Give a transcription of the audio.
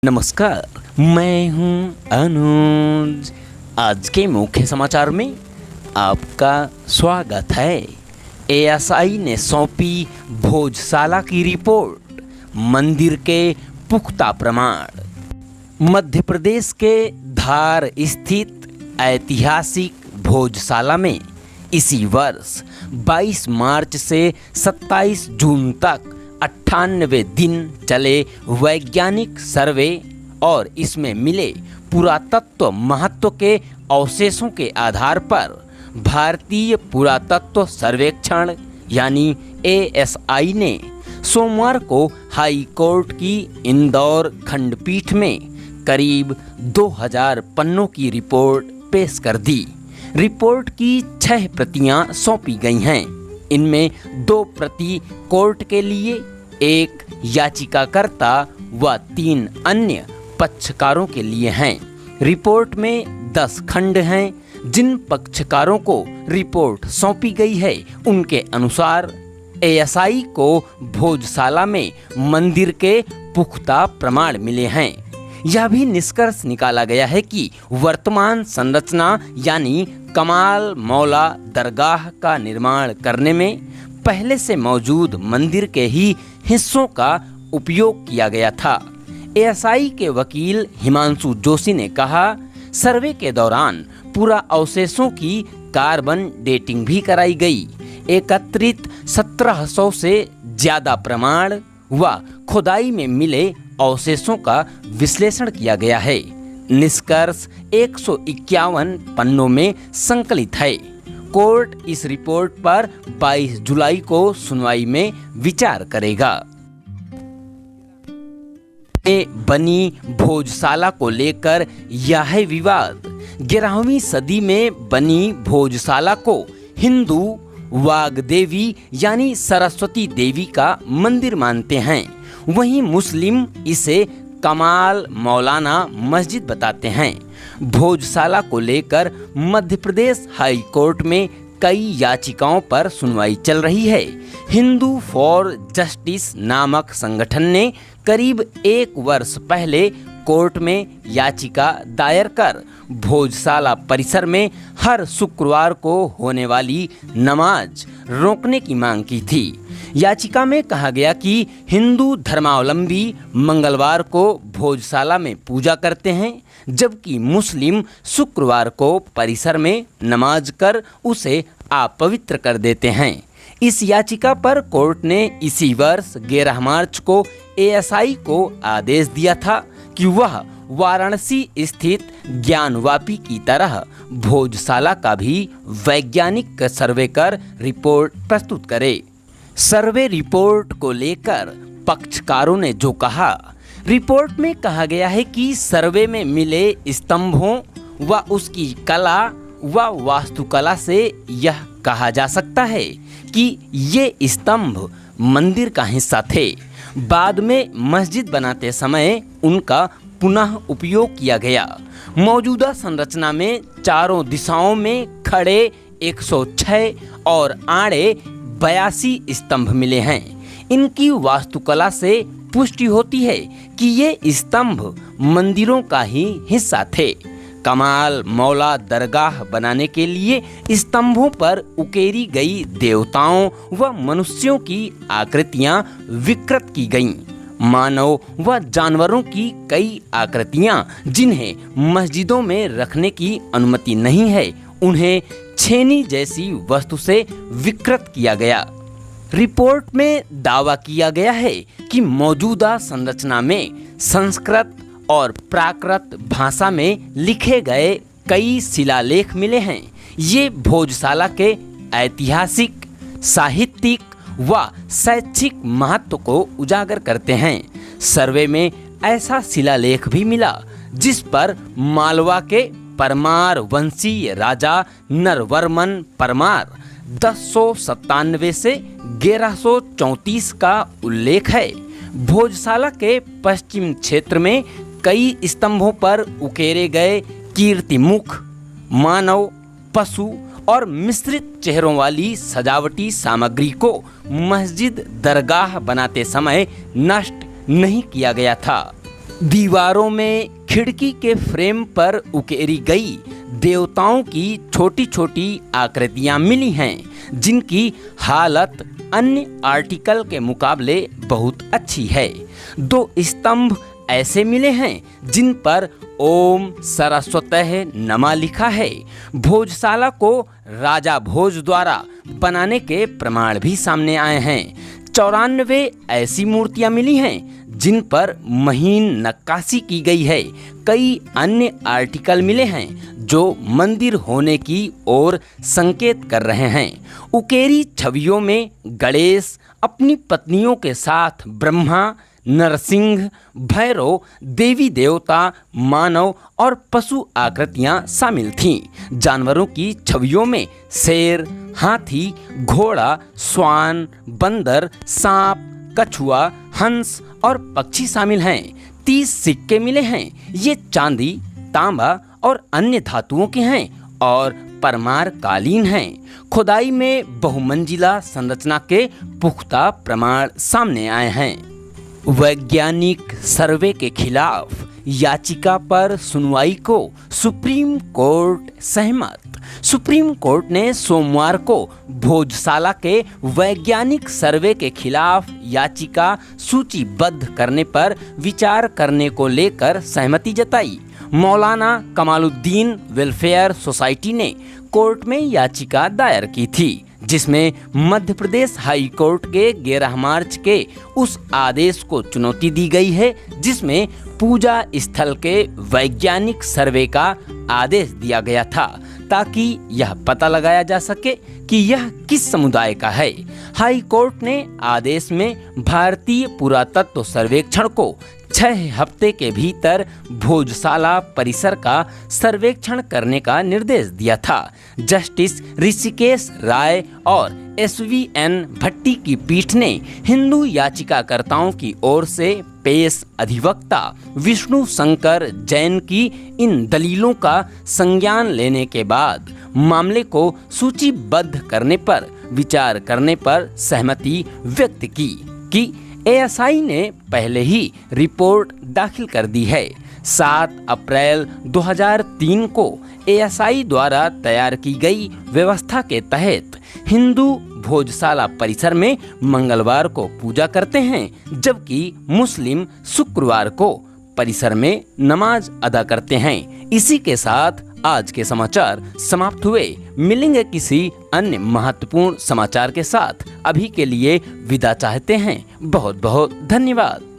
नमस्कार, मैं हूं अनुज। आज के मुख्य समाचार में आपका स्वागत है। एएसआई ने सौंपी भोजशाला की रिपोर्ट, मंदिर के पुख्ता प्रमाण। मध्य प्रदेश के धार स्थित ऐतिहासिक भोजशाला में इसी वर्ष 22 मार्च से 27 जून तक 98 दिन चले वैज्ञानिक सर्वे और इसमें मिले पुरातत्व महत्व के अवशेषों के आधार पर भारतीय पुरातत्व सर्वेक्षण यानी एएसआई ने सोमवार को हाई कोर्ट की इंदौर खंडपीठ में करीब 2000 पन्नों की रिपोर्ट पेश कर दी। रिपोर्ट की 6 प्रतियां सौंपी गई हैं। इनमें 2 प्रति कोर्ट के लिए, एक याचिकाकर्ता व 3 अन्य पक्षकारों के लिए हैं। रिपोर्ट में 10 खंड हैं। जिन पक्षकारों को रिपोर्ट सौंपी गई है उनके अनुसार एएसआई को भोजशाला में मंदिर के पुख्ता प्रमाण मिले हैं। यह भी निष्कर्ष निकाला गया है कि वर्तमान संरचना यानी कमाल मौला दरगाह का निर्माण करने में पहले से मौजूद मंदिर के ही हिस्सों का उपयोग किया गया था। एएसआई के वकील हिमांशु जोशी ने कहा, सर्वे के दौरान पूरा अवशेषों की कार्बन डेटिंग भी कराई गई। एकत्रित 1700 से ज्यादा प्रमाण व खुदाई में मिले अवशेषों का विश्लेषण किया गया है। निष्कर्ष 151 पन्नों में संकलित है। कोर्ट इस रिपोर्ट पर 22 जुलाई को सुनवाई में विचार करेगा। बनी भोजशाला को लेकर यह विवाद। 11वीं सदी में बनी भोजशाला को हिंदू वाग्देवी यानी सरस्वती देवी का मंदिर मानते हैं। वहीं मुस्लिम इसे कमाल मौलाना मस्जिद बताते हैं। भोजशाला को लेकर मध्य प्रदेश हाई कोर्ट में कई याचिकाओं पर सुनवाई चल रही है। हिंदू फॉर जस्टिस नामक संगठन ने करीब 1 वर्ष पहले कोर्ट में याचिका दायर कर भोजशाला परिसर में हर शुक्रवार को होने वाली नमाज रोकने की मांग की थी। याचिका में कहा गया कि हिंदू धर्मावलंबी मंगलवार को भोजशाला में पूजा करते हैं, जबकि मुस्लिम शुक्रवार को परिसर में नमाज कर उसे अपवित्र कर देते हैं। इस याचिका पर कोर्ट ने इसी वर्ष 11 मार्च को एएसआई को आदेश दिया था कि वह वाराणसी स्थित ज्ञानवापी की तरह भोजशाला का भी वैज्ञानिक सर्वे कर रिपोर्ट प्रस्तुत करे। सर्वे रिपोर्ट को लेकर पक्षकारों ने जो कहा, रिपोर्ट में कहा गया है कि सर्वे में मिले स्तंभों व उसकी कला व वास्तुकला से यह कहा जा सकता है कि ये स्तंभ मंदिर का हिस्सा थे। बाद में मस्जिद बनाते समय उनका पुनः उपयोग किया गया। मौजूदा संरचना में चारों दिशाओं में खड़े 106 और आड़े 82 स्तंभ मिले हैं। इनकी वास्तुकला से पुष्टि होती है कि ये स्तंभ मंदिरों का ही हिस्सा थे। कमाल मौला दरगाह बनाने के लिए स्तंभों पर उकेरी गई देवताओं व मनुष्यों की आकृतियां विकृत की गईं। मानव व जानवरों की कई आकृतियां जिन्हें मस्जिदों में रखने की अनुमति नहीं है, उन्हें छेनी जैसी वस्तु से विकृत किया गया। रिपोर्ट में दावा किया गया है कि मौजूदा संरचना में संस्कृत और प्राकृत भाषा में लिखे गए कई शिलालेख मिले हैं। ये भोजशाला के ऐतिहासिक, साहित्यिक व शैक्षिक महत्व को उजागर करते हैं। सर्वे में ऐसा शिलालेख भी मिला जिस पर मालवा के परमार वंशीय राजा नरवर्मन परमार 1097 से 1134 का उल्लेख है। भोजशाला के पश्चिम क्षेत्र में कई स्तंभों पर उकेरे गए कीर्तिमुख, मानव, पशु और मिश्रित चेहरों वाली सजावटी सामग्री को मस्जिद दरगाह बनाते समय नष्ट नहीं किया गया था। दीवारों में खिड़की के फ्रेम पर उकेरी गई देवताओं की छोटी छोटी आकृतियां मिली हैं, जिनकी हालत अन्य आर्टिकल के मुकाबले बहुत अच्छी है। 2 स्तंभ ऐसे मिले हैं जिन पर ओम सरस्वतः नमः लिखा है। भोजशाला को राजा भोज द्वारा बनाने के प्रमाण भी सामने आए हैं। 94 ऐसी मूर्तियां मिली हैं जिन पर महीन नक्काशी की गई है। कई अन्य आर्टिकल मिले हैं जो मंदिर होने की ओर संकेत कर रहे हैं। उकेरी छवियों में गणेश अपनी पत्नियों के साथ ब्रह्मा, नरसिंह, भैरव, देवी देवता, मानव और पशु आकृतियां शामिल थीं। जानवरों की छवियों में शेर, हाथी, घोड़ा, श्वान, बंदर, सांप, कछुआ, हंस और पक्षी शामिल हैं। 30 सिक्के मिले हैं। ये चांदी, तांबा और अन्य धातुओं के हैं और परमार कालीन हैं। खुदाई में बहुमंजिला संरचना के पुख्ता प्रमाण सामने आए हैं। वैज्ञानिक सर्वे के खिलाफ याचिका पर सुनवाई को सुप्रीम कोर्ट सहमत। सुप्रीम कोर्ट ने सोमवार को भोजशाला के वैज्ञानिक सर्वे के खिलाफ याचिका सूचीबद्ध करने पर विचार करने को लेकर सहमति जताई। मौलाना कमालुद्दीन वेलफेयर सोसाइटी ने कोर्ट में याचिका दायर की थी, जिसमें मध्य प्रदेश हाई कोर्ट के 11 मार्च के उस आदेश को चुनौती दी गई है जिसमें पूजा स्थल के वैज्ञानिक सर्वे का आदेश दिया गया था, ताकि यह पता लगाया जा सके कि यह किस समुदाय का है। हाई कोर्ट ने आदेश में भारतीय पुरातत्व सर्वेक्षण को 6 हफ्ते के भीतर भोजशाला परिसर का सर्वेक्षण करने का निर्देश दिया था। जस्टिस ऋषिकेश राय और SVN भट्टी की पीठ ने हिंदू याचिकाकर्ताओं की ओर से पेश अधिवक्ता विष्णु शंकर जैन की इन दलीलों का संज्ञान लेने के बाद मामले को सूचीबद्ध करने पर विचार करने पर सहमति व्यक्त की कि ASI ने पहले ही रिपोर्ट दाखिल कर दी है। 7 अप्रैल 2003 को ASI द्वारा तैयार की गई व्यवस्था के तहत हिंदू भोजशाला परिसर में मंगलवार को पूजा करते हैं, जबकि मुस्लिम शुक्रवार को परिसर में नमाज अदा करते हैं। इसी के साथ आज के समाचार समाप्त हुए। मिलेंगे किसी अन्य महत्वपूर्ण समाचार के साथ। अभी के लिए विदा चाहते हैं। बहुत बहुत धन्यवाद।